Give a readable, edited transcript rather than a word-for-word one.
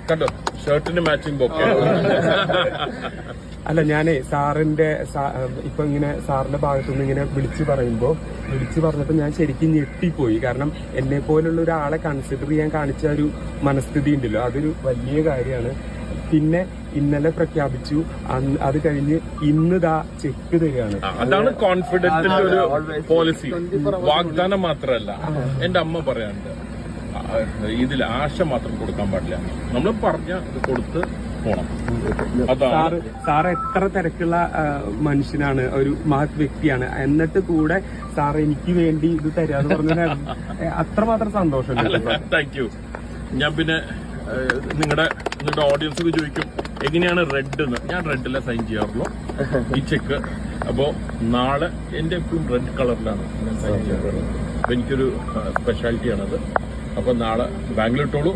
കണ്ടോ ഷർട്ടിന് matching bouquet. അല്ല ഞാനേ സാറിന്റെ ഇപ്പൊ ഇങ്ങനെ സാറിന്റെ ഭാഗത്തുനിന്ന് ഇങ്ങനെ വിളിച്ചു പറഞ്ഞപ്പോ ഞാൻ ശരിക്കും ഞെട്ടിപ്പോയി. കാരണം എന്നെ പോലുള്ള ഒരാളെ കൺസിഡർ ചെയ്യാൻ കാണിച്ച ഒരു മനസ്ഥിതി ഉണ്ടല്ലോ, അതൊരു വലിയ കാര്യമാണ്. പിന്നെ ഇന്നലെ പ്രഖ്യാപിച്ചു, അത് കഴിഞ്ഞ് ഇന്ന് ചെക്ക് തരികയാണ്. അതാണ് കോൺഫിഡൻസിന്റെ ഒരു പോളിസി. വാഗ്ദാനം മാത്രമല്ല, എന്റെ അമ്മ പറയാറുണ്ട്, ഇതിൽ ആശ മാത്രം കൊടുക്കാൻ പാടില്ല, നമ്മൾ പറഞ്ഞ ഇത് കൊടുത്ത് പോണം. സാർ എത്ര തിരക്കുള്ള മനുഷ്യനാണ്, ഒരു മഹത് വ്യക്തിയാണ്, എന്നിട്ട് കൂടെ സാർ എനിക്ക് വേണ്ടി ഇത് തരാന്ന് പറഞ്ഞാൽ അത്രമാത്രം സന്തോഷമുണ്ട്. Thank you. ഞാൻ പിന്നെ നിങ്ങളുടെ ഓഡിയൻസ് ചോദിക്കും എങ്ങനെയാണ് റെഡ് എന്ന്. ഞാൻ റെഡിലെ സൈൻ ചെയ്യാറുള്ളൂ ഈ ചെക്ക്. അപ്പോ നാളെ എന്റെ എപ്പോഴും റെഡ് കളറിലാണ് ഞാൻ സൈൻ ചെയ്യാറുള്ളത്. അപ്പൊ എനിക്കൊരു സ്പെഷ്യാലിറ്റിയാണത്. അപ്പൊ നാളെ ബാങ്കിലിട്ടോളൂ.